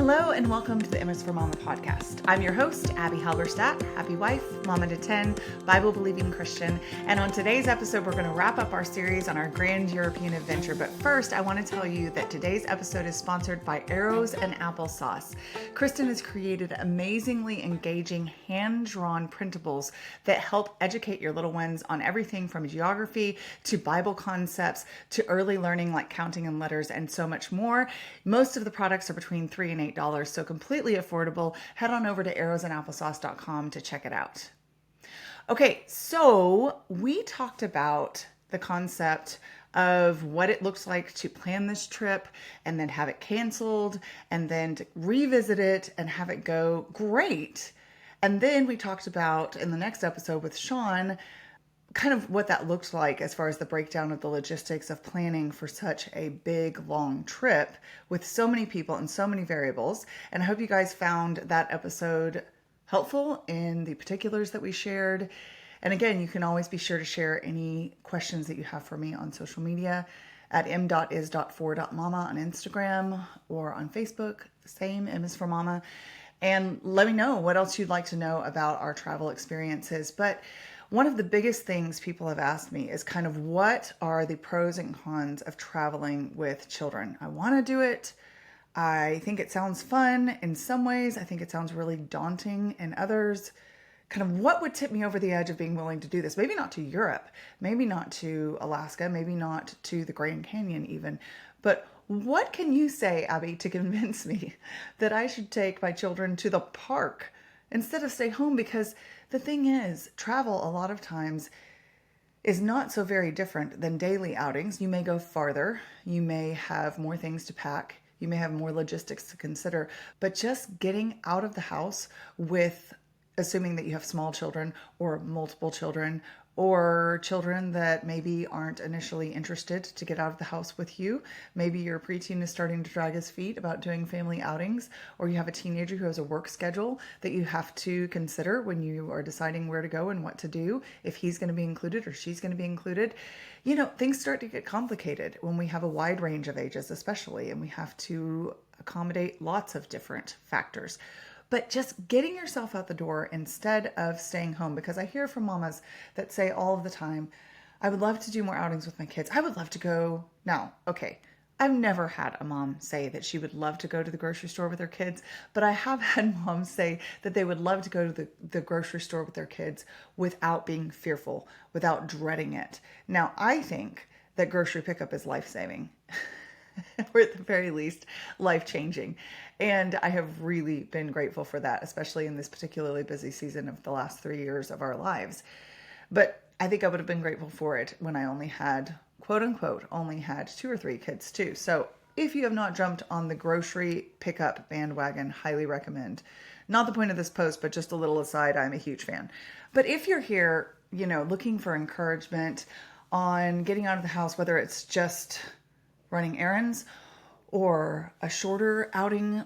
Hello and welcome to the MS for Mama podcast. I'm your host, Abbie Halberstadt, happy wife, mama to 10, Bible-believing Christian. And on today's episode, we're going to wrap up our series on our grand European adventure. But first, I want to tell you that today's episode is sponsored by Arrows and Applesauce. Kristen has created amazingly engaging hand-drawn printables that help educate your little ones on everything from geography to Bible concepts to early learning like counting and letters and so much more. Most of the products are between $3 and $8, so completely affordable. Head on over to arrowsandapplesauce.com to check it out. Okay, so we talked about the concept of what it looks like to plan this trip and then have it canceled and then to revisit it and have it go great. And then we talked about in the next episode with Sean kind of what that looked like as far as the breakdown of the logistics of planning for such a big, long trip with so many people and so many variables. And I hope you guys found that episode helpful in the particulars that we shared. And again, you can always be sure to share any questions that you have for me on social media at m.is.for.mama on Instagram or on Facebook, same, M is for Mama. And let me know what else you'd like to know about our travel experiences. But one of the biggest things people have asked me is kind of what are the pros and cons of traveling with children? I want to do it. I think it sounds fun in some ways. I think it sounds really daunting in others. Kind of what would tip me over the edge of being willing to do this? Maybe not to Europe, maybe not to Alaska, maybe not to the Grand Canyon even, but what can you say, Abbie, to convince me that I should take my children to the park instead of stay home? Because the thing is, travel a lot of times is not so very different than daily outings. You may go farther, you may have more things to pack, you may have more logistics to consider, but just getting out of the house with, assuming that you have small children or multiple children or children that maybe aren't initially interested to get out of the house with you. Maybe your preteen is starting to drag his feet about doing family outings, or you have a teenager who has a work schedule that you have to consider when you are deciding where to go and what to do, if he's going to be included or she's going to be included. You know, things start to get complicated when we have a wide range of ages, especially, and we have to accommodate lots of different factors. But just getting yourself out the door instead of staying home, because I hear from mamas that say all of the time, I would love to do more outings with my kids. I would love to go. Now, okay, I've never had a mom say that she would love to go to the grocery store with her kids, but I have had moms say that they would love to go to the grocery store with their kids without being fearful, without dreading it. Now, I think that grocery pickup is life-saving. Or at the very least, life-changing. And I have really been grateful for that, especially in this particularly busy season of the last 3 years of our lives. But I think I would have been grateful for it when I only had, quote unquote, only had 2 or 3 kids too. So if you have not jumped on the grocery pickup bandwagon, highly recommend. Not the point of this post, but just a little aside, I'm a huge fan. But if you're here, looking for encouragement on getting out of the house, whether it's just running errands or a shorter outing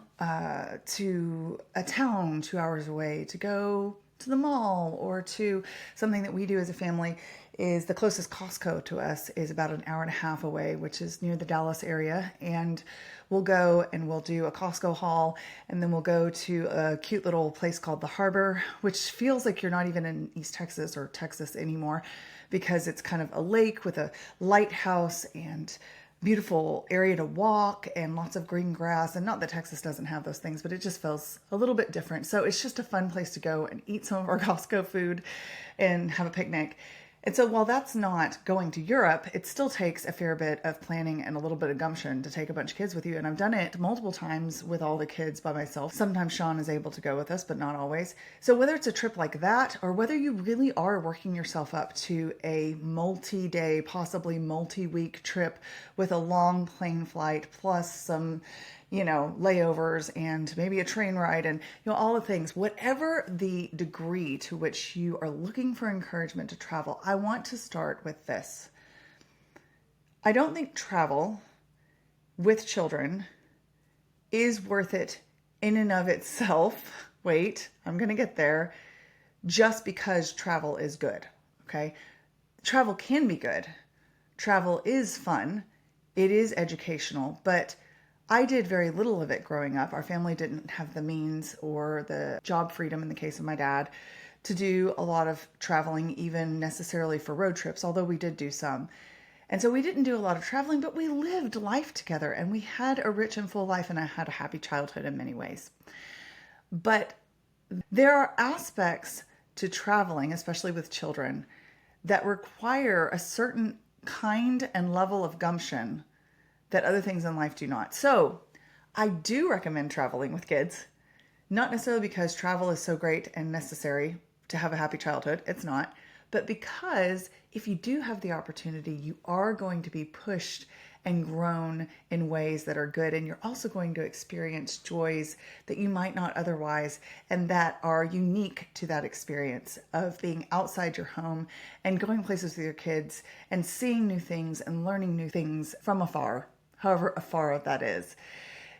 to a town 2 hours away, to go to the mall, or to something that we do as a family is the closest Costco to us is about an hour and a half away, which is near the Dallas area. And we'll go and we'll do a Costco haul, and then we'll go to a cute little place called the Harbor, which feels like you're not even in East Texas or Texas anymore, because it's kind of a lake with a lighthouse and beautiful area to walk and lots of green grass. And not that Texas doesn't have those things, but it just feels a little bit different. So it's just a fun place to go and eat some of our Costco food and have a picnic. And so while that's not going to Europe, it still takes a fair bit of planning and a little bit of gumption to take a bunch of kids with you. And I've done it multiple times with all the kids by myself. Sometimes Sean is able to go with us, but not always. So whether it's a trip like that, or whether you really are working yourself up to a multi-day, possibly multi-week trip with a long plane flight, plus some layovers and maybe a train ride and, all the things, whatever the degree to which you are looking for encouragement to travel, I want to start with this. I don't think travel with children is worth it in and of itself. Wait, I'm going to get there. Just because travel is good. Okay. Travel can be good. Travel is fun. It is educational, but I did very little of it growing up. Our family didn't have the means or the job freedom, in the case of my dad, to do a lot of traveling, even necessarily for road trips, although we did do some. And so we didn't do a lot of traveling, but we lived life together and we had a rich and full life, and I had a happy childhood in many ways. But there are aspects to traveling, especially with children, that require a certain kind and level of gumption that other things in life do not. So I do recommend traveling with kids, not necessarily because travel is so great and necessary to have a happy childhood. It's not. But because if you do have the opportunity, you are going to be pushed and grown in ways that are good. And you're also going to experience joys that you might not otherwise, and that are unique to that experience of being outside your home and going places with your kids and seeing new things and learning new things from afar, however afar that is.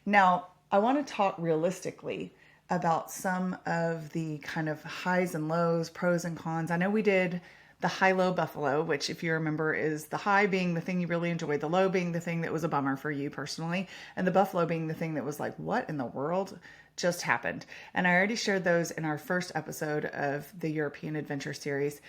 Now, I want to talk realistically about some of the kind of highs and lows, pros and cons. I know we did the high-low buffalo, which, if you remember, is the high being the thing you really enjoyed, the low being the thing that was a bummer for you personally, and the buffalo being the thing that was like, what in the world just happened? And I already shared those in our first episode of the European Adventure series.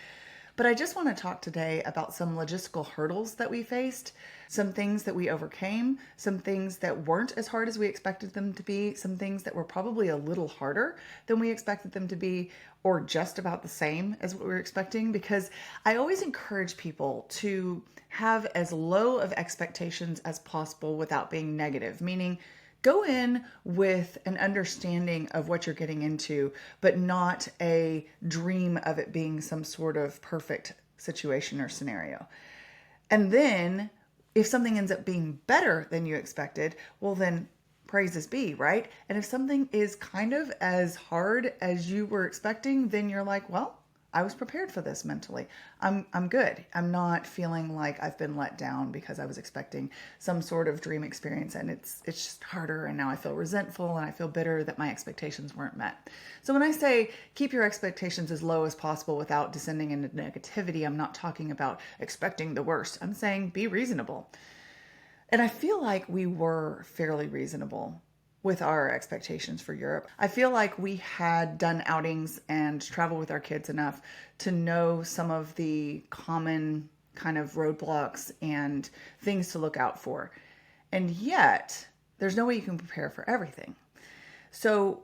But I just want to talk today about some logistical hurdles that we faced, some things that we overcame, some things that weren't as hard as we expected them to be, some things that were probably a little harder than we expected them to be, or just about the same as what we were expecting. Because I always encourage people to have as low of expectations as possible without being negative, meaning go in with an understanding of what you're getting into, but not a dream of it being some sort of perfect situation or scenario. And then if something ends up being better than you expected, well, then praises be, right? And if something is kind of as hard as you were expecting, then you're like, well, I was prepared for this mentally. I'm good. I'm not feeling like I've been let down because I was expecting some sort of dream experience and it's just harder, and now I feel resentful and I feel bitter that my expectations weren't met. So when I say keep your expectations as low as possible without descending into negativity, I'm not talking about expecting the worst. I'm saying be reasonable. And I feel like we were fairly reasonable with our expectations for Europe. I feel like we had done outings and travel with our kids enough to know some of the common kind of roadblocks and things to look out for. And yet, there's no way you can prepare for everything. So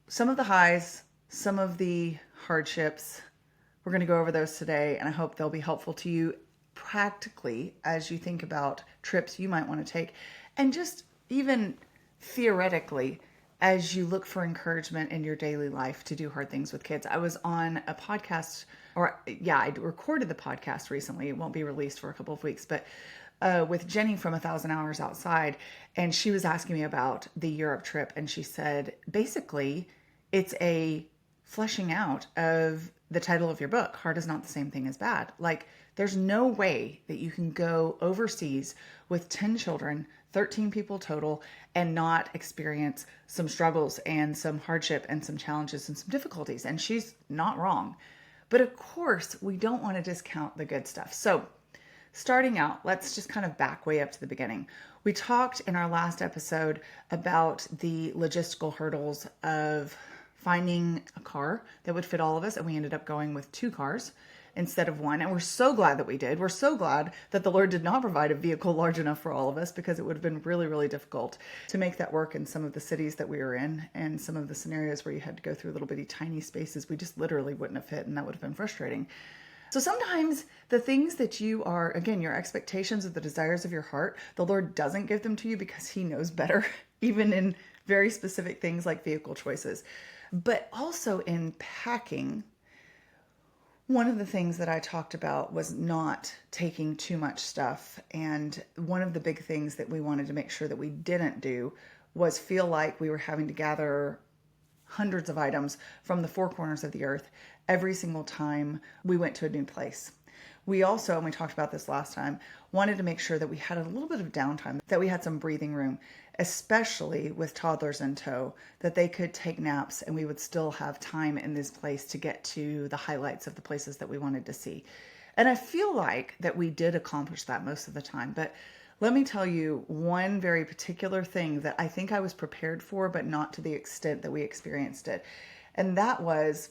some of the highs, some of the hardships, we're going to go over those today, and I hope they'll be helpful to you practically as you think about trips you might want to take, and just even theoretically, as you look for encouragement in your daily life to do hard things with kids. I was on a podcast, I recorded the podcast recently. It won't be released for a couple of weeks, but with Jenny from 1,000 Hours Outside, and she was asking me about the Europe trip, and she said, basically, it's a fleshing out of the title of your book, Hard is Not the Same Thing as Bad. Like, there's no way that you can go overseas with 10 children, 13 people total, and not experience some struggles and some hardship and some challenges and some difficulties. And she's not wrong. But of course, we don't want to discount the good stuff. So starting out, let's just kind of back way up to the beginning. We talked in our last episode about the logistical hurdles of finding a car that would fit all of us. And we ended up going with 2 cars instead of 1. And we're so glad that we did. We're so glad that the Lord did not provide a vehicle large enough for all of us, because it would have been really, really difficult to make that work in some of the cities that we were in, and some of the scenarios where you had to go through little bitty tiny spaces. We just literally wouldn't have fit, and that would have been frustrating. So sometimes the things that you are, again, your expectations of the desires of your heart, the Lord doesn't give them to you because He knows better, even in very specific things like vehicle choices. But also in packing, one of the things that I talked about was not taking too much stuff. And one of the big things that we wanted to make sure that we didn't do was feel like we were having to gather hundreds of items from the 4 corners of the earth every single time we went to a new place. We also, and we talked about this last time, wanted to make sure that we had a little bit of downtime, that we had some breathing room, especially with toddlers in tow, that they could take naps and we would still have time in this place to get to the highlights of the places that we wanted to see. And I feel like that we did accomplish that most of the time. But Let me tell you one very particular thing that I think I was prepared for, but not to the extent that we experienced it. And that was,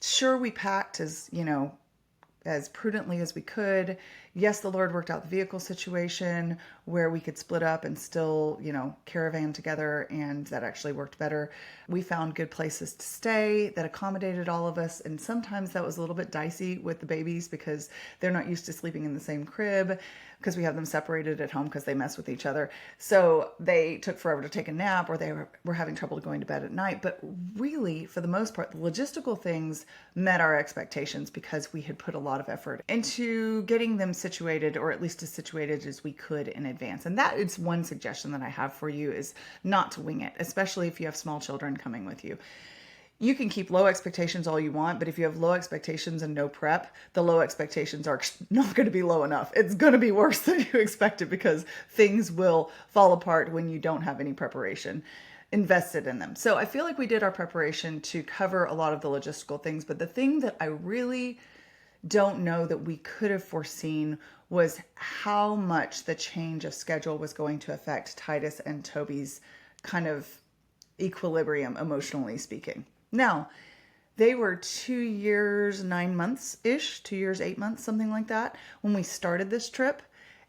sure, we packed as prudently as we could. Yes, the Lord worked out the vehicle situation where we could split up and still, caravan together, and that actually worked better. We found good places to stay that accommodated all of us, and sometimes that was a little bit dicey with the babies because they're not used to sleeping in the same crib, because we have them separated at home because they mess with each other. So they took forever to take a nap, or they were having trouble going to bed at night. But really, for the most part, the logistical things met our expectations because we had put a lot of effort into getting them situated, or at least as situated as we could in advance. And that is one suggestion that I have for you, is not to wing it, especially if you have small children coming with you. You can keep low expectations all you want, but if you have low expectations and no prep, the low expectations are not going to be low enough. It's going to be worse than you expected, because things will fall apart when you don't have any preparation invested in them. So I feel like we did our preparation to cover a lot of the logistical things, but the thing that I really don't know that we could have foreseen was how much the change of schedule was going to affect Titus and Toby's kind of equilibrium, emotionally speaking. Now, they were 2 years, 9 months-ish, 2 years, 8 months, something like that, when we started this trip.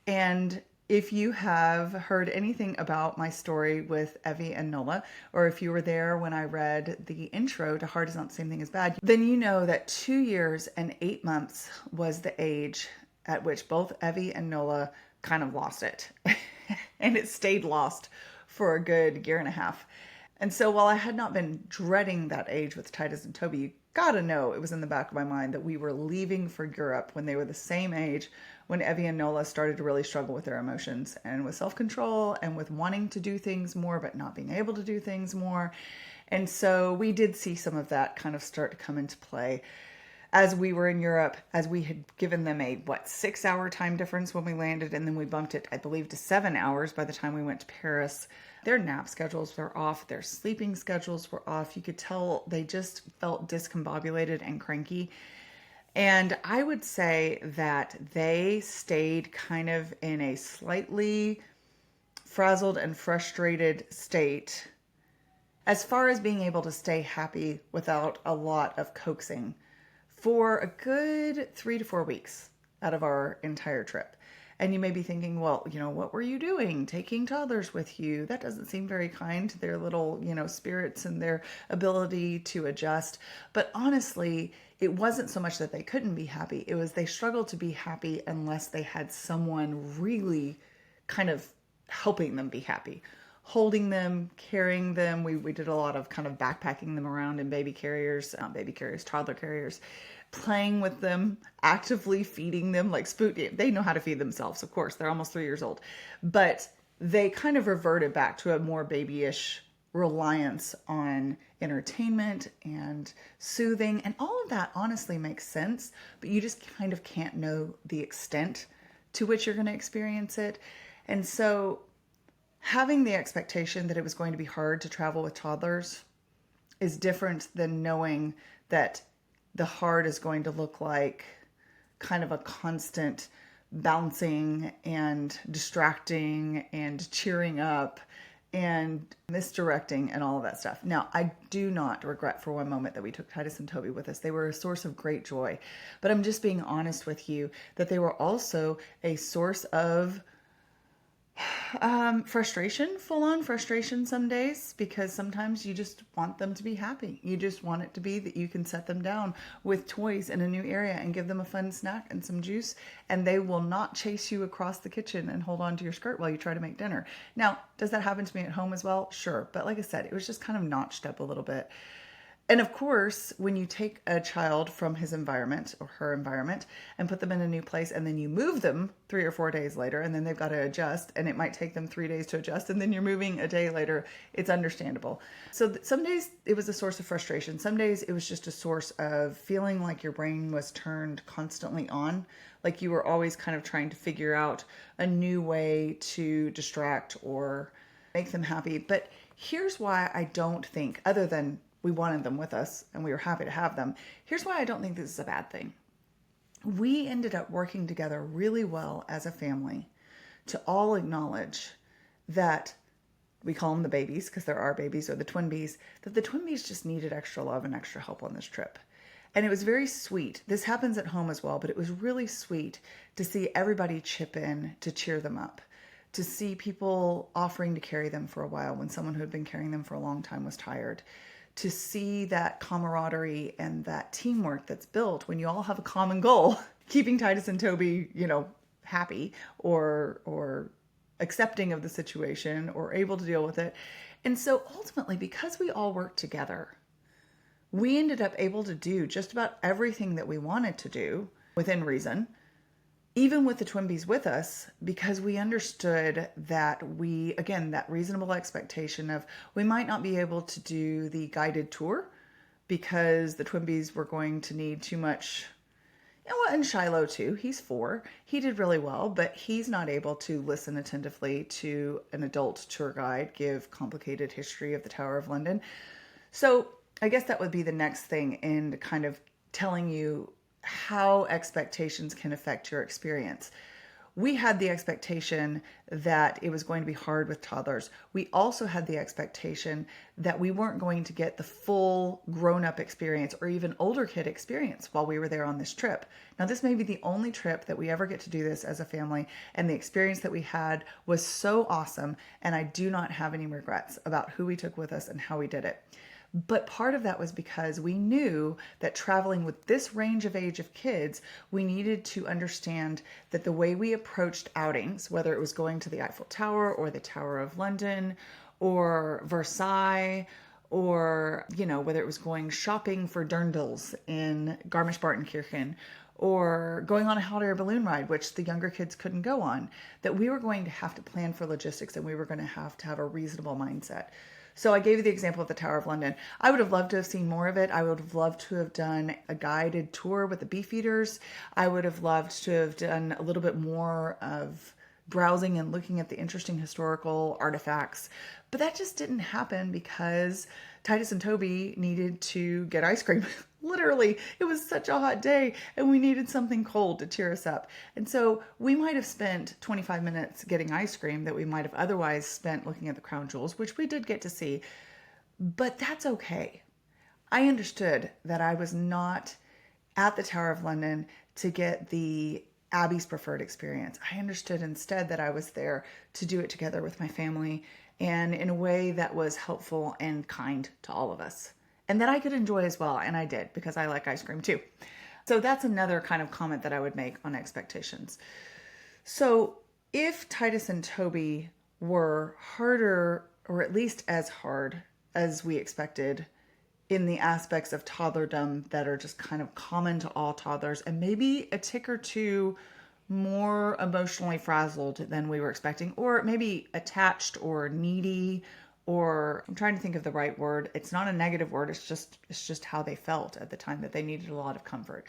And if you have heard anything about my story with Abbie and Nola, or if you were there when I read the intro to Hard Is Not the Same Thing as Bad, then you know that 2 years and 8 months was the age at which both Abbie and Nola kind of lost it. And it stayed lost for a good year and a half. And so while I had not been dreading that age with Titus and Toby, you gotta know it was in the back of my mind that we were leaving for Europe when they were the same age, when Abbie and Nola started to really struggle with their emotions and with self-control and with wanting to do things more but not being able to do things more. And so we did see some of that kind of start to come into play as we were in Europe, as we had given them a 6-hour time difference when we landed, and then we bumped it, I believe, to 7 hours by the time we went to Paris. Their nap schedules were off. Their sleeping schedules were off. You could tell they just felt discombobulated and cranky. And I would say that they stayed kind of in a slightly frazzled and frustrated state as far as being able to stay happy without a lot of coaxing for a good 3 to 4 weeks out of our entire trip. And you may be thinking, well, what were you doing? Taking toddlers with you? That doesn't seem very kind to their little, spirits and their ability to adjust. But honestly, it wasn't so much that they couldn't be happy. It was they struggled to be happy unless they had someone really kind of helping them be happy. Holding them, carrying them. We did a lot of kind of backpacking them around in toddler carriers, playing with them, actively feeding them, like they know how to feed themselves, of course. They're almost 3 years old. But they kind of reverted back to a more babyish reliance on entertainment and soothing. And all of that honestly makes sense, but you just kind of can't know the extent to which you're going to experience it. And so having the expectation that it was going to be hard to travel with toddlers is different than knowing that the hard is going to look like kind of a constant bouncing and distracting and cheering up and misdirecting and all of that stuff. Now, I do not regret for one moment that we took Titus and Toby with us. They were a source of great joy. But I'm just being honest with you that they were also a source of frustration, full-on frustration some days, because sometimes you just want them to be happy. You just want it to be that you can set them down with toys in a new area and give them a fun snack and some juice, and they will not chase you across the kitchen and hold on to your skirt while you try to make dinner. Now, does that happen to me at home as well? Sure. But like I said, it was just kind of notched up a little bit. And of course, when you take a child from his environment or her environment and put them in a new place, and then you move them 3 or 4 days later, and then they've got to adjust, and it might take them 3 days to adjust, and then you're moving a day later, it's understandable. So some days it was a source of frustration. Some days it was just a source of feeling like your brain was turned constantly on, like you were always kind of trying to figure out a new way to distract or make them happy. But here's why I don't think, other than we wanted them with us and we were happy to have them, here's why I don't think this is a bad thing. We ended up working together really well as a family to all acknowledge that we call them the babies because they're our babies, or the twin bees, that the twin bees just needed extra love and extra help on this trip. And it was very sweet. This happens at home as well, but it was really sweet to see everybody chip in to cheer them up, to see people offering to carry them for a while when someone who had been carrying them for a long time was tired, to see that camaraderie and that teamwork that's built when you all have a common goal, keeping Titus and Toby, happy or accepting of the situation or able to deal with it. And so ultimately, because we all worked together, we ended up able to do just about everything that we wanted to do within reason, even with the twin bees with us, because we understood that that reasonable expectation of we might not be able to do the guided tour because the twin bees were going to need too much. And Shiloh too, he's 4. He did really well, but he's not able to listen attentively to an adult tour guide give complicated history of the Tower of London. So I guess that would be the next thing in kind of telling you how expectations can affect your experience. We had the expectation that it was going to be hard with toddlers. We also had the expectation that we weren't going to get the full grown-up experience or even older kid experience while we were there on this trip. Now, this may be the only trip that we ever get to do this as a family, and the experience that we had was so awesome, and I do not have any regrets about who we took with us and how we did it. But part of that was because we knew that traveling with this range of age of kids, we needed to understand that the way we approached outings, whether it was going to the Eiffel Tower or the Tower of London or Versailles, or, whether it was going shopping for dirndls in Garmisch-Partenkirchen, or going on a hot air balloon ride, which the younger kids couldn't go on, that we were going to have to plan for logistics and we were going to have a reasonable mindset. So I gave you the example of the Tower of London. I would have loved to have seen more of it. I would have loved to have done a guided tour with the beefeaters. I would have loved to have done a little bit more of browsing and looking at the interesting historical artifacts. But that just didn't happen because Titus and Toby needed to get ice cream. Literally, it was such a hot day and we needed something cold to cheer us up. And so we might have spent 25 minutes getting ice cream that we might have otherwise spent looking at the crown jewels, which we did get to see. But that's okay. I understood that I was not at the Tower of London to get the Abbie's preferred experience. I understood instead that I was there to do it together with my family and in a way that was helpful and kind to all of us. And that I could enjoy as well. And I did, because I like ice cream too. So that's another kind of comment that I would make on expectations. So if Titus and Toby were harder, or at least as hard as we expected in the aspects of toddlerdom that are just kind of common to all toddlers, and maybe a tick or two more emotionally frazzled than we were expecting, or maybe attached or needy, or I'm trying to think of the right word. It's not a negative word. It's just how they felt at the time, that they needed a lot of comfort.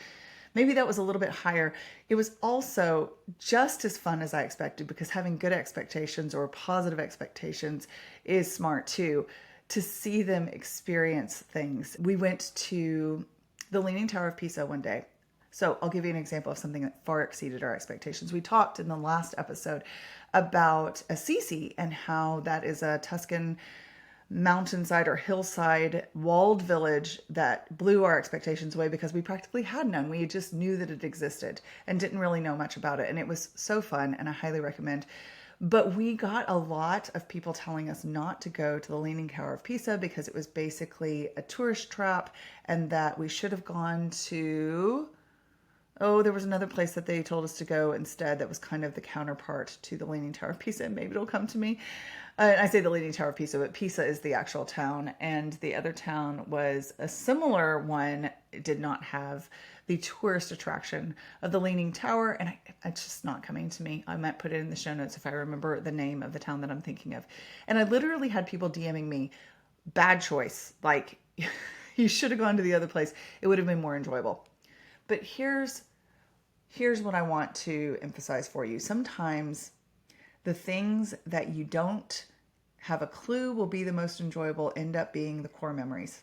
Maybe that was a little bit higher. It was also just as fun as I expected, because having good expectations or positive expectations is smart too, to see them experience things. We went to the Leaning Tower of Pisa one day. So I'll give you an example of something that far exceeded our expectations. We talked in the last episode about Assisi and how that is a Tuscan mountainside or hillside walled village that blew our expectations away, because we practically had none. We just knew that it existed and didn't really know much about it. And it was so fun, and I highly recommend. But we got a lot of people telling us not to go to the Leaning Tower of Pisa because it was basically a tourist trap, and that we should have gone to... there was another place that they told us to go instead that was kind of the counterpart to the Leaning Tower of Pisa. Maybe it'll come to me. I say the Leaning Tower of Pisa, but Pisa is the actual town. And the other town was a similar one. It did not have the tourist attraction of the Leaning Tower. And it's just not coming to me. I might put it in the show notes if I remember the name of the town that I'm thinking of. And I literally had people DMing me, bad choice. Like, you should have gone to the other place. It would have been more enjoyable. But here's what I want to emphasize for you. Sometimes the things that you don't have a clue will be the most enjoyable end up being the core memories.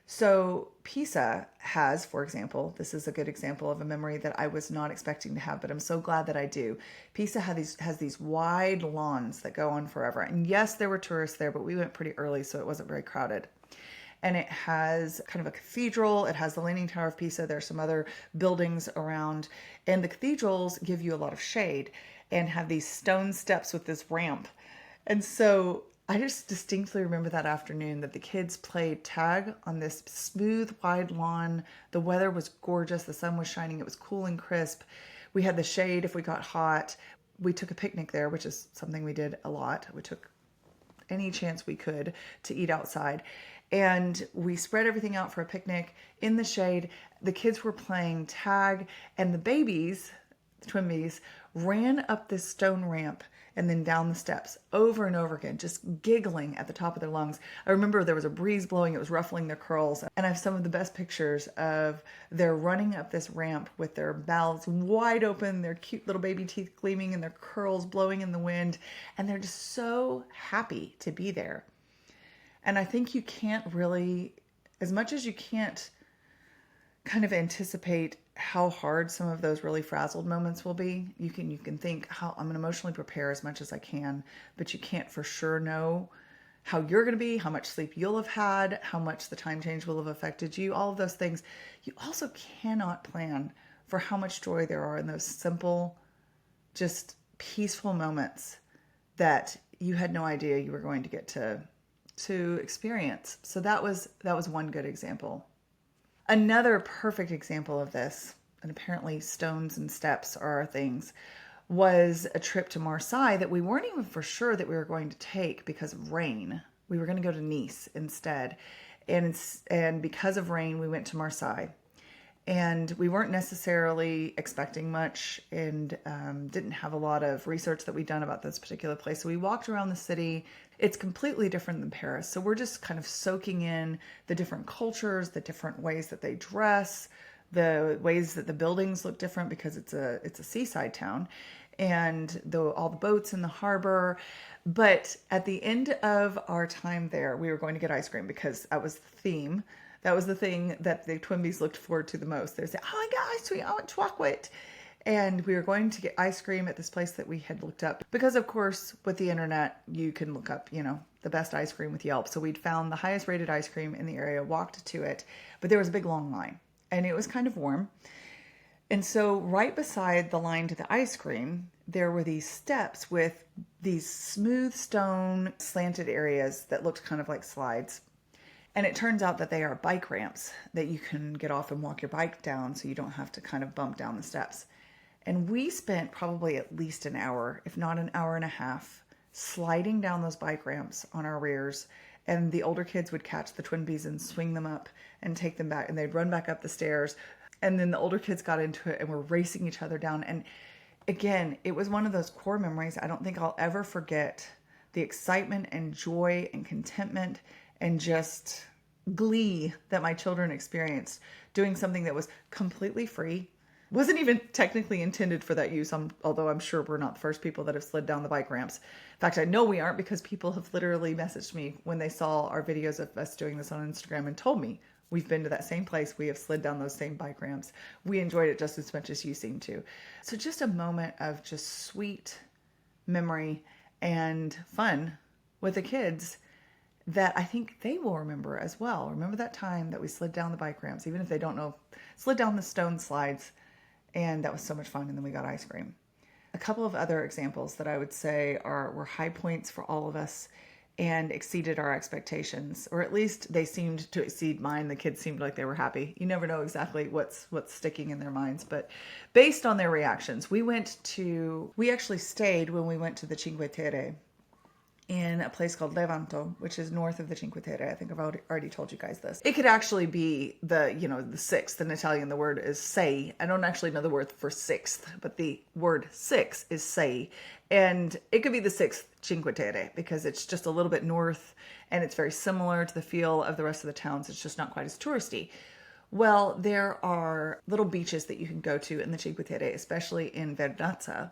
So Pisa has, for example, this is a good example of a memory that I was not expecting to have, but I'm so glad that I do. Pisa has these wide lawns that go on forever. And yes, there were tourists there, but we went pretty early, so it wasn't very crowded. And it has kind of a cathedral. It has the Leaning Tower of Pisa. There's some other buildings around. And the cathedrals give you a lot of shade and have these stone steps with this ramp. And so I just distinctly remember that afternoon that the kids played tag on this smooth, wide lawn. The weather was gorgeous. The sun was shining. It was cool and crisp. We had the shade if we got hot. We took a picnic there, which is something we did a lot. We took any chance we could to eat outside. And we spread everything out for a picnic in the shade. The kids were playing tag, and the babies, the twin babies, ran up this stone ramp and then down the steps over and over again, just giggling at the top of their lungs. I remember there was a breeze blowing, it was ruffling their curls. And I have some of the best pictures of their running up this ramp with their mouths wide open, their cute little baby teeth gleaming and their curls blowing in the wind. And they're just so happy to be there. And I think you can't really, as much as you can't kind of anticipate how hard some of those really frazzled moments will be, you can think how I'm going to emotionally prepare as much as I can, but you can't for sure know how you're going to be, how much sleep you'll have had, how much the time change will have affected you, all of those things. You also cannot plan for how much joy there are in those simple, just peaceful moments that you had no idea you were going to get to experience. So that was one good example. Another perfect example of this, and apparently stones and steps are our things, was a trip to Marseille that we weren't even for sure that we were going to take because of rain. We were going to go to Nice instead. And because of rain, we went to Marseille. And we weren't necessarily expecting much and didn't have a lot of research that we'd done about this particular place. So we walked around the city. It's completely different than Paris. So we're just kind of soaking in the different cultures, the different ways that they dress, the ways that the buildings look different because it's a seaside town, and all the boats in the harbor. But at the end of our time there, we were going to get ice cream because that was the theme. That was the thing that the Twinbies looked forward to the most. They said, "Oh, I got ice cream. I want chocolate." And we were going to get ice cream at this place that we had looked up. Because, of course, with the internet, you can look up, the best ice cream with Yelp. So we'd found the highest rated ice cream in the area, walked to it. But there was a big long line. And it was kind of warm. And so right beside the line to the ice cream, there were these steps with these smooth stone slanted areas that looked kind of like slides. And it turns out that they are bike ramps that you can get off and walk your bike down so you don't have to kind of bump down the steps. And we spent probably at least an hour, if not an hour and a half, sliding down those bike ramps on our rears. And the older kids would catch the Twinbies and swing them up and take them back. And they'd run back up the stairs. And then the older kids got into it and were racing each other down. And again, it was one of those core memories. I don't think I'll ever forget the excitement and joy and contentment and just glee that my children experienced doing something that was completely free. Wasn't even technically intended for that use, although I'm sure we're not the first people that have slid down the bike ramps. In fact, I know we aren't because people have literally messaged me when they saw our videos of us doing this on Instagram and told me we've been to that same place. We have slid down those same bike ramps. We enjoyed it just as much as you seem to. So just a moment of just sweet memory and fun with the kids that I think they will remember as well. Remember that time that we slid down the bike ramps, even if they don't know, slid down the stone slides. And that was so much fun. And then we got ice cream. A couple of other examples that I would say were high points for all of us and exceeded our expectations, or at least they seemed to exceed mine. The kids seemed like they were happy. You never know exactly what's sticking in their minds, but based on their reactions, we actually stayed when we went to the Cinque Terre in a place called Levanto, which is north of the Cinque Terre. I think I've already told you guys this. It could actually be the sixth. In Italian, the word is sei. I don't actually know the word for sixth, but the word six is sei. And it could be the sixth Cinque Terre because it's just a little bit north and it's very similar to the feel of the rest of the towns. It's just not quite as touristy. Well, there are little beaches that you can go to in the Cinque Terre, especially in Vernazza,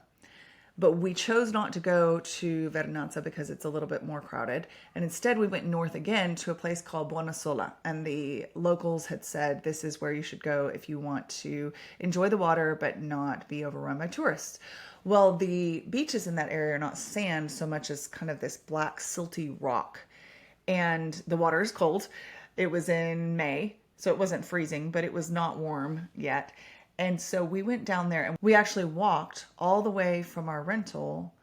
But we chose not to go to Vernazza because it's a little bit more crowded. And instead we went north again to a place called Buonasola. And the locals had said, this is where you should go if you want to enjoy the water, but not be overrun by tourists. Well, the beaches in that area are not sand so much as kind of this black silty rock. And the water is cold. It was in May, so it wasn't freezing, but it was not warm yet. And so we went down there and we actually walked all the way from our rental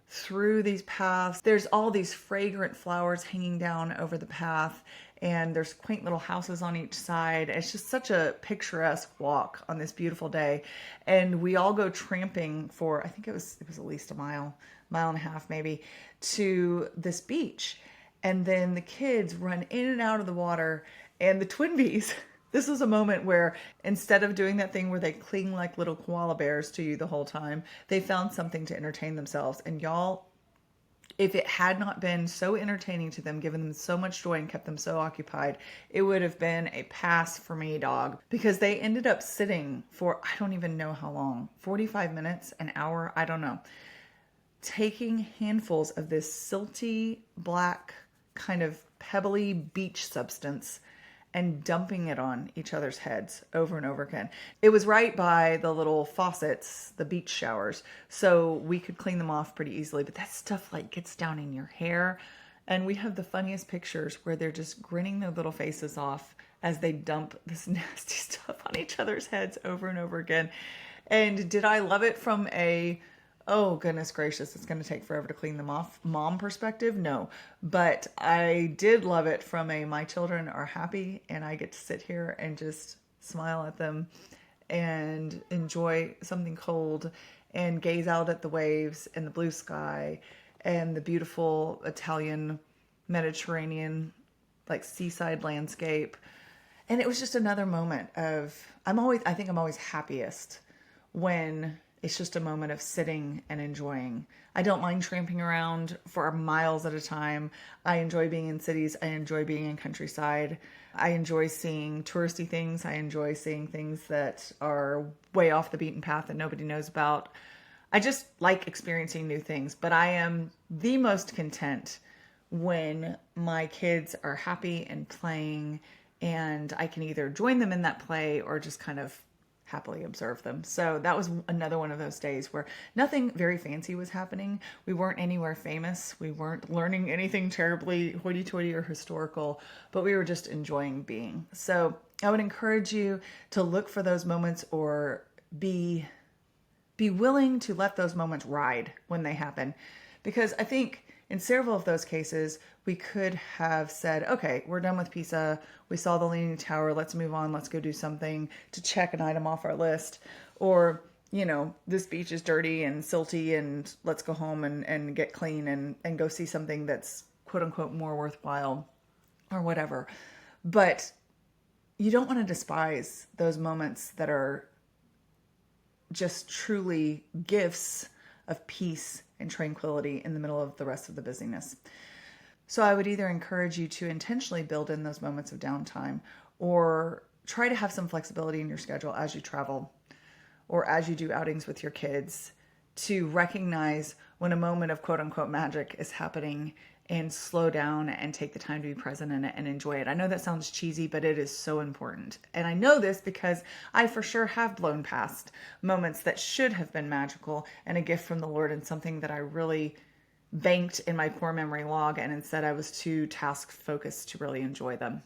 through these paths. There's all these fragrant flowers hanging down over the path, and there's quaint little houses on each side. It's just such a picturesque walk on this beautiful day. And we all go tramping for, I think it was at least a mile and a half maybe, to this beach. And then the kids run in and out of the water, and the twin bees. This was a moment where instead of doing that thing where they cling like little koala bears to you the whole time, they found something to entertain themselves. And y'all, if it had not been so entertaining to them, given them so much joy and kept them so occupied, it would have been a pass for me, dog. Because they ended up sitting for, I don't even know how long, 45 minutes, an hour, I don't know, taking handfuls of this silty, black, kind of pebbly beach substance and dumping it on each other's heads over and over again. It was right by the little faucets, the beach showers, so we could clean them off pretty easily, but that stuff like gets down in your hair. And we have the funniest pictures where they're just grinning their little faces off as they dump this nasty stuff on each other's heads over and over again. And did I love it from a, oh goodness gracious, it's going to take forever to clean them off, mom perspective? No. But I did love it from a, my children are happy and I get to sit here and just smile at them and enjoy something cold and gaze out at the waves and the blue sky and the beautiful Italian Mediterranean like seaside landscape. And it was just another moment of, I think I'm always happiest when it's just a moment of sitting and enjoying. I don't mind tramping around for miles at a time. I enjoy being in cities. I enjoy being in countryside. I enjoy seeing touristy things. I enjoy seeing things that are way off the beaten path that nobody knows about. I just like experiencing new things, but I am the most content when my kids are happy and playing, and I can either join them in that play or just kind of happily observe them. So that was another one of those days where nothing very fancy was happening. We weren't anywhere famous. We weren't learning anything terribly hoity-toity or historical, but we were just enjoying being. So I would encourage you to look for those moments or be willing to let those moments ride when they happen. Because I think in several of those cases, we could have said, okay, we're done with Pisa. We saw the Leaning Tower. Let's move on. Let's go do something to check an item off our list. Or, you know, this beach is dirty and silty and let's go home and get clean and go see something that's quote unquote more worthwhile or whatever. But you don't want to despise those moments that are just truly gifts of peace and tranquility in the middle of the rest of the busyness. So I would either encourage you to intentionally build in those moments of downtime or try to have some flexibility in your schedule as you travel or as you do outings with your kids to recognize when a moment of quote unquote magic is happening and slow down and take the time to be present in it and enjoy it. I know that sounds cheesy, but it is so important. And I know this because I for sure have blown past moments that should have been magical and a gift from the Lord and something that I really banked in my core memory log, and instead I was too task focused to really enjoy them.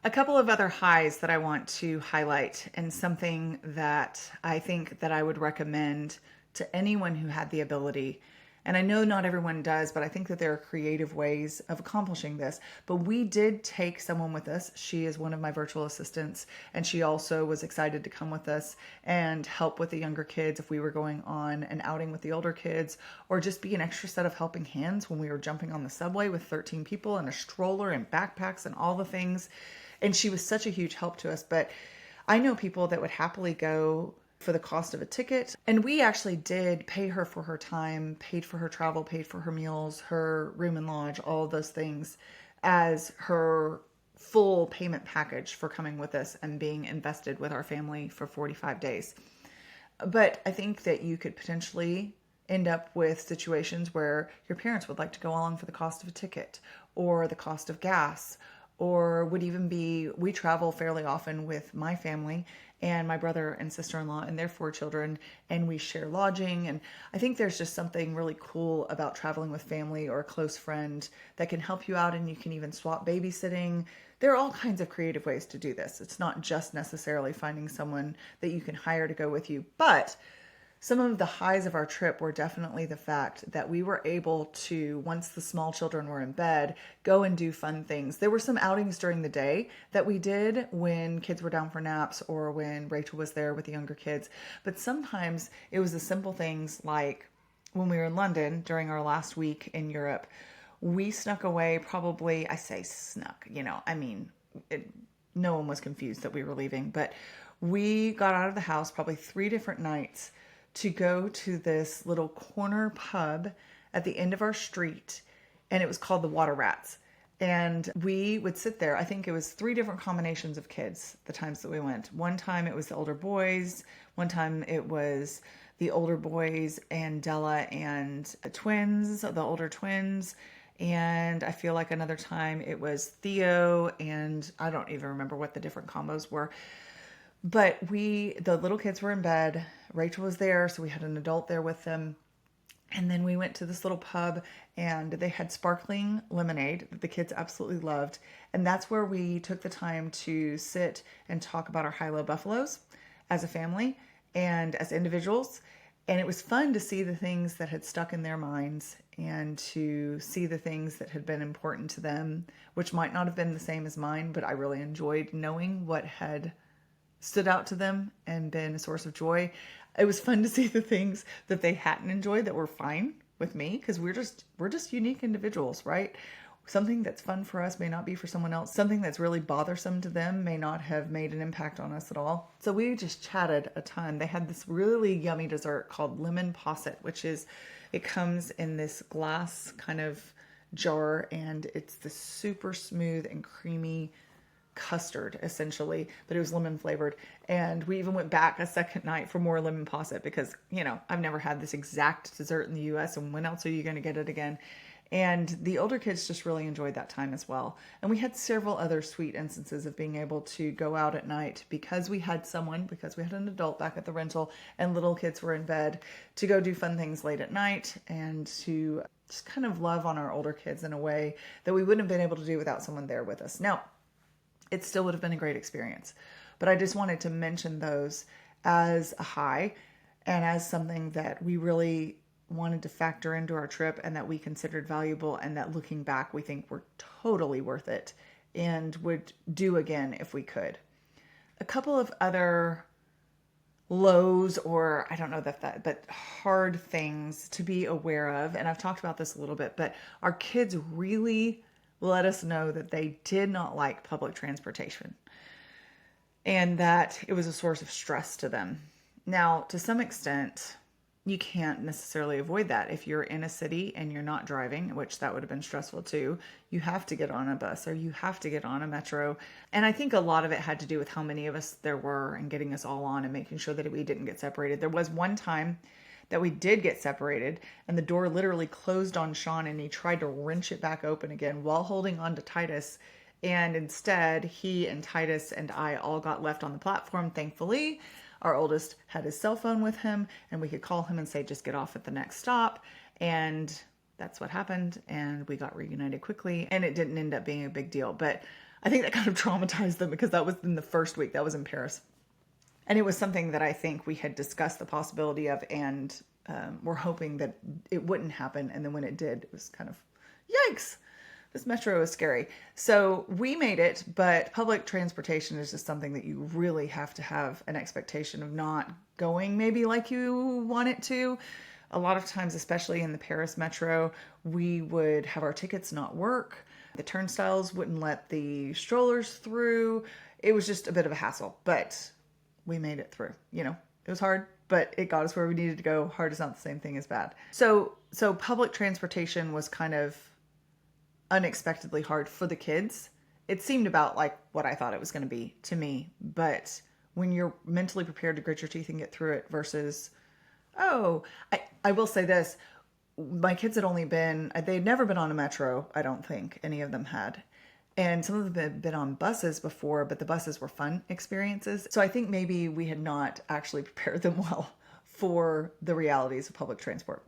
A couple of other highs that I want to highlight, and something that I think that I would recommend to anyone who had the ability. And I know not everyone does, but I think that there are creative ways of accomplishing this. But we did take someone with us. She is one of my virtual assistants, and she also was excited to come with us and help with the younger kids if we were going on an outing with the older kids, or just be an extra set of helping hands when we were jumping on the subway with 13 people and a stroller and backpacks and all the things. And she was such a huge help to us. But I know people that would happily go for the cost of a ticket. And we actually did pay her for her time, paid for her travel, paid for her meals, her room and lodge, all of those things as her full payment package for coming with us and being invested with our family for 45 days. But I think that you could potentially end up with situations where your parents would like to go along for the cost of a ticket or the cost of gas, or would even be, we travel fairly often with my family and my brother and sister-in-law and their 4 children, and we share lodging. And I think there's just something really cool about traveling with family or a close friend that can help you out, and you can even swap babysitting. There are all kinds of creative ways to do this. It's not just necessarily finding someone that you can hire to go with you, but some of the highs of our trip were definitely the fact that we were able to, once the small children were in bed, go and do fun things. There were some outings during the day that we did when kids were down for naps or when Rachel was there with the younger kids. But sometimes it was the simple things like when we were in London during our last week in Europe, we snuck away probably, I say snuck, no one was confused that we were leaving, but we got out of the house probably 3 different nights to go to this little corner pub at the end of our street, and it was called the Water Rats. And we would sit there. I think it was 3 different combinations of kids the times that we went. One time it was the older boys. One time it was the older boys and Della and the twins, the older twins. And I feel like another time it was Theo, and I don't even remember what the different combos were. But the little kids were in bed. Rachel was there, so we had an adult there with them. And then we went to this little pub, and they had sparkling lemonade that the kids absolutely loved. And that's where we took the time to sit and talk about our high-low buffaloes as a family and as individuals. And it was fun to see the things that had stuck in their minds and to see the things that had been important to them, which might not have been the same as mine, but I really enjoyed knowing what had stood out to them and been a source of joy. It was fun to see the things that they hadn't enjoyed that were fine with me, because we're just unique individuals, right? Something that's fun for us may not be for someone else. Something that's really bothersome to them may not have made an impact on us at all. So we just chatted a ton. They had this really yummy dessert called lemon posset, it comes in this glass kind of jar, and it's this super smooth and creamy custard essentially, but it was lemon flavored. And we even went back a second night for more lemon posset because, I've never had this exact dessert in the US, and when else are you going to get it again? And the older kids just really enjoyed that time as well. And we had several other sweet instances of being able to go out at night because we had an adult back at the rental and little kids were in bed, to go do fun things late at night and to just kind of love on our older kids in a way that we wouldn't have been able to do without someone there with us. Now, it still would have been a great experience, but I just wanted to mention those as a high and as something that we really wanted to factor into our trip and that we considered valuable, and that looking back, we think were totally worth it and would do again if we could. A couple of other lows, or I don't know but hard things to be aware of, and I've talked about this a little bit, but our kids really let us know that they did not like public transportation and that it was a source of stress to them. Now, to some extent, you can't necessarily avoid that. If you're in a city and you're not driving, which that would have been stressful too, you have to get on a bus or you have to get on a metro. And I think a lot of it had to do with how many of us there were and getting us all on and making sure that we didn't get separated. There was one time that we did get separated and the door literally closed on Sean, and he tried to wrench it back open again while holding on to Titus. And instead, he and Titus and I all got left on the platform, thankfully. Our oldest had his cell phone with him, and we could call him and say, just get off at the next stop. And that's what happened. And we got reunited quickly, and it didn't end up being a big deal. But I think that kind of traumatized them because that was in the first week. That was in Paris. And it was something that I think we had discussed the possibility of, and we're hoping that it wouldn't happen. And then when it did, it was kind of, yikes. This metro is scary. So we made it, but public transportation is just something that you really have to have an expectation of not going maybe like you want it to. A lot of times, especially in the Paris metro, we would have our tickets not work. The turnstiles wouldn't let the strollers through. It was just a bit of a hassle, but we made it through. It was hard, but it got us where we needed to go. Hard is not the same thing as bad. So public transportation was kind of unexpectedly hard for the kids. It seemed about like what I thought it was going to be to me, but when you're mentally prepared to grit your teeth and get through it versus Oh, I will say this. My kids they'd never been on a metro, I don't think any of them had. And some of them had been on buses before, but the buses were fun experiences. So I think maybe we had not actually prepared them well for the realities of public transport.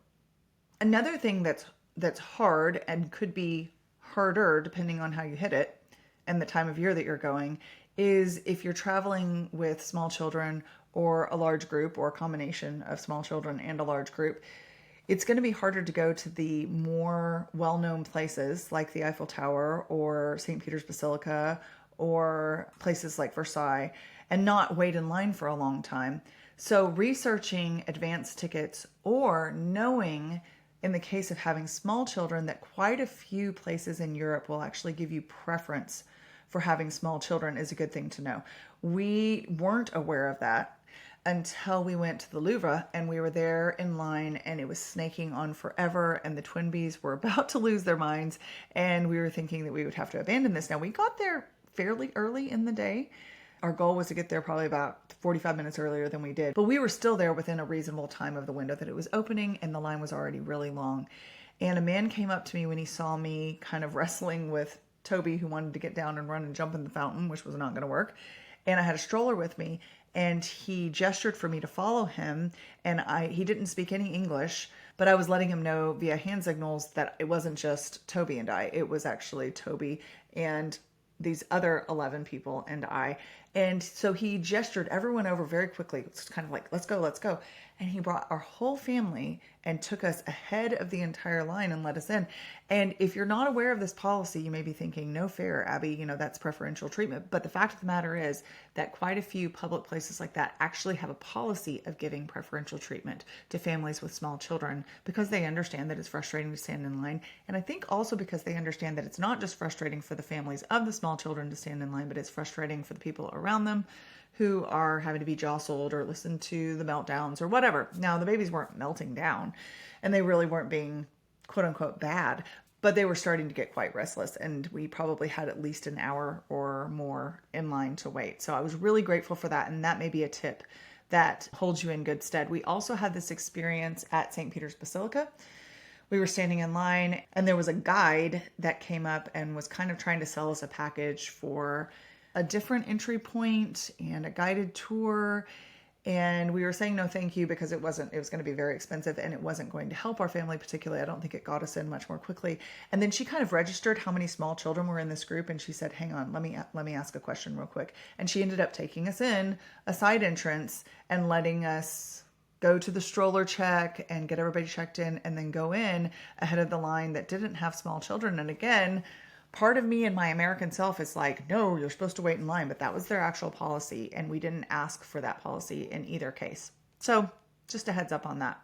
Another thing that's hard and could be harder depending on how you hit it and the time of year that you're going is if you're traveling with small children or a large group or a combination of small children and a large group. It's going to be harder to go to the more well-known places like the Eiffel Tower or St. Peter's Basilica or places like Versailles and not wait in line for a long time. So researching advance tickets or knowing in the case of having small children that quite a few places in Europe will actually give you preference for having small children is a good thing to know. We weren't aware of that until we went to the Louvre and we were there in line and it was snaking on forever and the twin bees were about to lose their minds and we were thinking that we would have to abandon this. Now we got there fairly early in the day. Our goal was to get there probably about 45 minutes earlier than we did, but we were still there within a reasonable time of the window that it was opening and the line was already really long. And a man came up to me when he saw me kind of wrestling with Toby, who wanted to get down and run and jump in the fountain, which was not going to work. And I had a stroller with me and he gestured for me to follow him. And he didn't speak any English, but I was letting him know via hand signals that it wasn't just Toby and I. It was actually Toby and these other 11 people and I. And so he gestured everyone over very quickly. It's kind of like, let's go, let's go. And he brought our whole family and took us ahead of the entire line and let us in. And if you're not aware of this policy, you may be thinking, no fair, Abbie, that's preferential treatment. But the fact of the matter is that quite a few public places like that actually have a policy of giving preferential treatment to families with small children because they understand that it's frustrating to stand in line. And I think also because they understand that it's not just frustrating for the families of the small children to stand in line, but it's frustrating for the people around them who are having to be jostled or listen to the meltdowns or whatever. Now, the babies weren't melting down and they really weren't being quote unquote bad, but they were starting to get quite restless and we probably had at least an hour or more in line to wait. So I was really grateful for that. And that may be a tip that holds you in good stead. We also had this experience at St. Peter's Basilica. We were standing in line and there was a guide that came up and was kind of trying to sell us a package for a different entry point and a guided tour. And we were saying no thank you because it was going to be very expensive and it wasn't going to help our family particularly. I don't think it got us in much more quickly. And then she kind of registered how many small children were in this group and she said, hang on, let me ask a question real quick. And she ended up taking us in a side entrance and letting us go to the stroller check and get everybody checked in and then go in ahead of the line that didn't have small children. And again, part of me and my American self is like, no, you're supposed to wait in line, but that was their actual policy. And we didn't ask for that policy in either case. So just a heads up on that.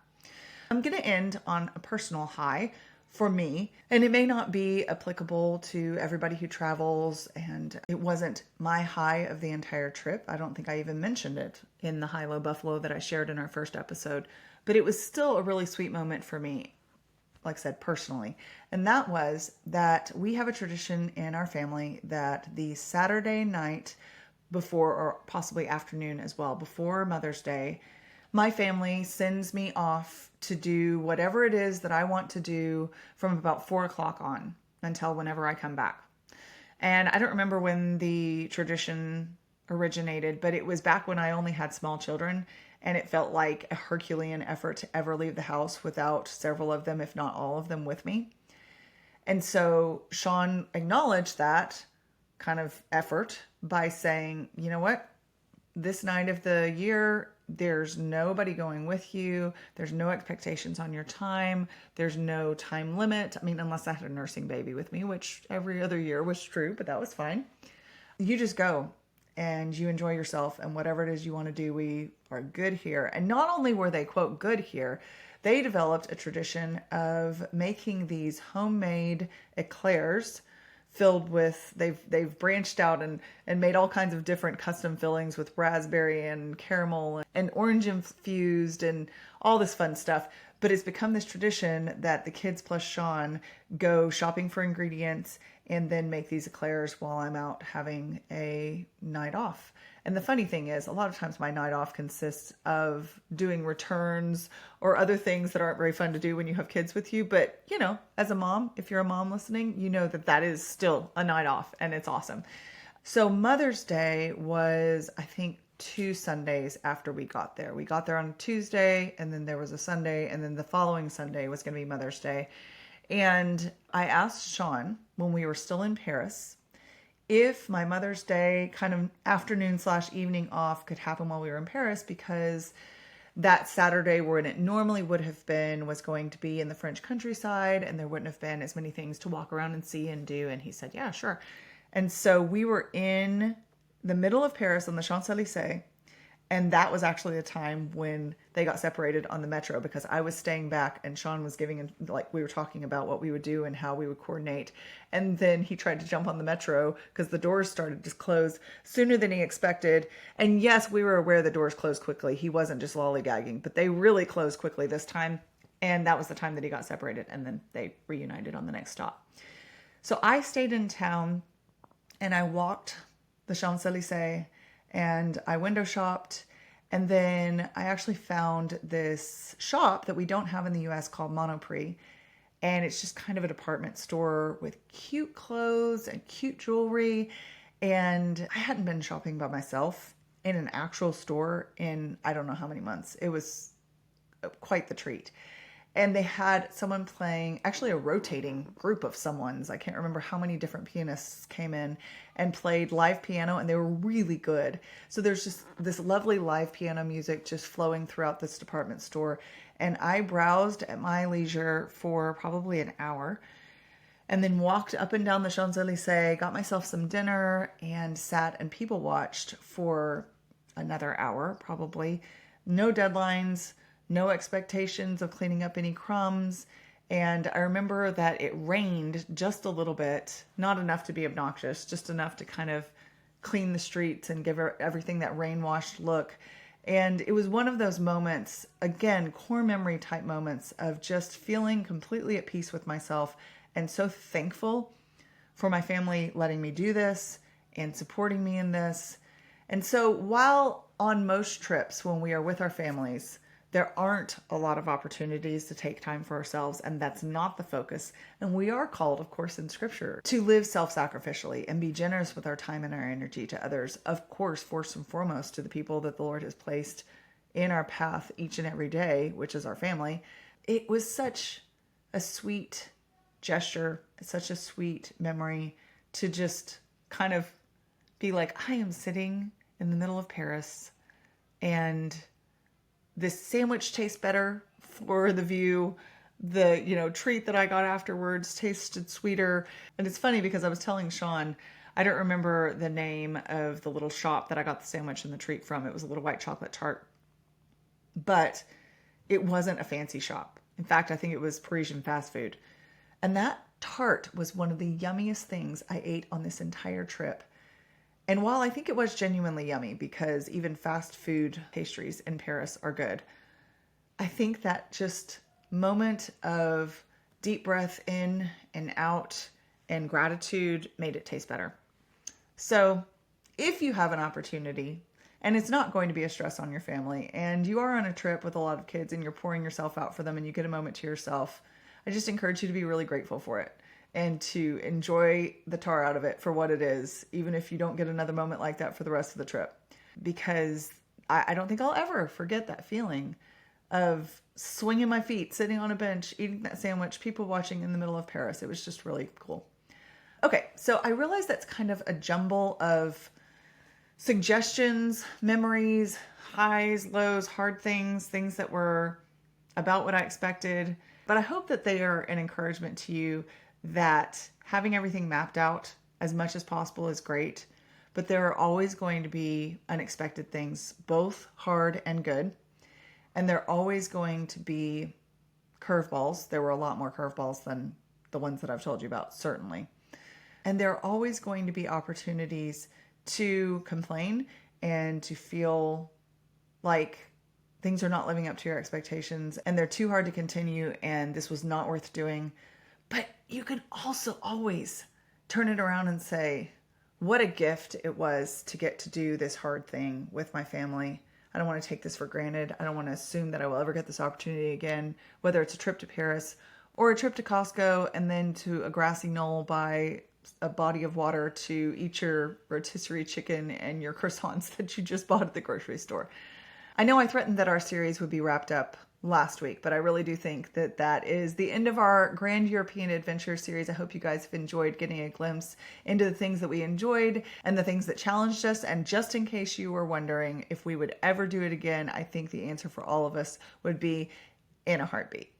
I'm going to end on a personal high for me, and it may not be applicable to everybody who travels. And it wasn't my high of the entire trip. I don't think I even mentioned it in the high-low buffalo that I shared in our first episode, but it was still a really sweet moment for me. Like I said, personally. And that was that we have a tradition in our family that the Saturday night before, or possibly afternoon as well, before Mother's Day, my family sends me off to do whatever it is that I want to do from about 4:00 on until whenever I come back. And I don't remember when the tradition originated, but it was back when I only had small children. And it felt like a Herculean effort to ever leave the house without several of them, if not all of them, with me. And so Sean acknowledged that kind of effort by saying, you know what? This night of the year, there's nobody going with you. There's no expectations on your time. There's no time limit. I mean, unless I had a nursing baby with me, which every other year was true, but that was fine. You just go. And you enjoy yourself and whatever it is you want to do, we are good here. And not only were they, quote, good here, they developed a tradition of making these homemade eclairs filled with, they've branched out and made all kinds of different custom fillings with raspberry and caramel and orange infused and all this fun stuff. But it's become this tradition that the kids plus Sean go shopping for ingredients and then make these eclairs while I'm out having a night off. And the funny thing is, a lot of times my night off consists of doing returns or other things that aren't very fun to do when you have kids with you. But, you know, as a mom, if you're a mom listening, you know that that is still a night off and it's awesome. So Mother's Day was, I think, 2 Sundays after we got there. We got there on a Tuesday, and then there was a Sunday, and then the following Sunday was going to be Mother's Day. And I asked Sean when we were still in Paris if my Mother's Day kind of afternoon/evening off could happen while we were in Paris, because that Saturday when it normally would have been was going to be in the French countryside, and there wouldn't have been as many things to walk around and see and do. And he said, yeah, sure. And so we were in the middle of Paris on the Champs-Élysées. And that was actually a time when they got separated on the metro, because I was staying back and Sean was giving, like, we were talking about what we would do and how we would coordinate. And then he tried to jump on the metro because the doors started to close sooner than he expected. And yes, we were aware the doors closed quickly. He wasn't just lollygagging, but they really closed quickly this time. And that was the time that he got separated. And then they reunited on the next stop. So I stayed in town and I walked the Champs-Élysées and I window shopped. And then I actually found this shop that we don't have in the US called Monoprix. And it's just kind of a department store with cute clothes and cute jewelry. And I hadn't been shopping by myself in an actual store in I don't know how many months. It was quite the treat. And they had someone playing, actually a rotating group of someone's. I can't remember how many different pianists came in and played live piano, and they were really good. So there's just this lovely live piano music just flowing throughout this department store. And I browsed at my leisure for probably an hour and then walked up and down the Champs-Élysées, got myself some dinner, and sat and people watched for another hour, probably. No deadlines, no expectations of cleaning up any crumbs. And I remember that it rained just a little bit, not enough to be obnoxious, just enough to kind of clean the streets and give everything that rain-washed look. And it was one of those moments, again, core memory type moments of just feeling completely at peace with myself and so thankful for my family letting me do this and supporting me in this. And so while on most trips when we are with our families, there aren't a lot of opportunities to take time for ourselves, and that's not the focus. And we are called, of course, in Scripture to live self-sacrificially and be generous with our time and our energy to others. Of course, first and foremost, to the people that the Lord has placed in our path each and every day, which is our family. It was such a sweet gesture, such a sweet memory to just kind of be like, I am sitting in the middle of Paris, and this sandwich tastes better for the view. The, treat that I got afterwards tasted sweeter. And it's funny because I was telling Sean, I don't remember the name of the little shop that I got the sandwich and the treat from. It was a little white chocolate tart, but it wasn't a fancy shop. In fact, I think it was Parisian fast food. And that tart was one of the yummiest things I ate on this entire trip. And while I think it was genuinely yummy, because even fast food pastries in Paris are good, I think that just moment of deep breath in and out and gratitude made it taste better. So if you have an opportunity, and it's not going to be a stress on your family, and you are on a trip with a lot of kids and you're pouring yourself out for them and you get a moment to yourself, I just encourage you to be really grateful for it and to enjoy the tar out of it for what it is, even if you don't get another moment like that for the rest of the trip. Because I don't think I'll ever forget that feeling of swinging my feet, sitting on a bench, eating that sandwich, people watching in the middle of Paris. It was just really cool. Okay, so I realize that's kind of a jumble of suggestions, memories, highs, lows, hard things that were about what I expected. But I hope that they are an encouragement to you that having everything mapped out as much as possible is great, but there are always going to be unexpected things, both hard and good. And there are always going to be curveballs. There were a lot more curveballs than the ones that I've told you about, certainly. And there are always going to be opportunities to complain and to feel like things are not living up to your expectations and they're too hard to continue and this was not worth doing. But you can also always turn it around and say, what a gift it was to get to do this hard thing with my family. I don't want to take this for granted. I don't want to assume that I will ever get this opportunity again, whether it's a trip to Paris or a trip to Costco and then to a grassy knoll by a body of water to eat your rotisserie chicken and your croissants that you just bought at the grocery store. I know I threatened that our series would be wrapped up last week, but I really do think that that is the end of our Grand European Adventure series. I hope you guys have enjoyed getting a glimpse into the things that we enjoyed and the things that challenged us. And just in case you were wondering if we would ever do it again, I think the answer for all of us would be in a heartbeat.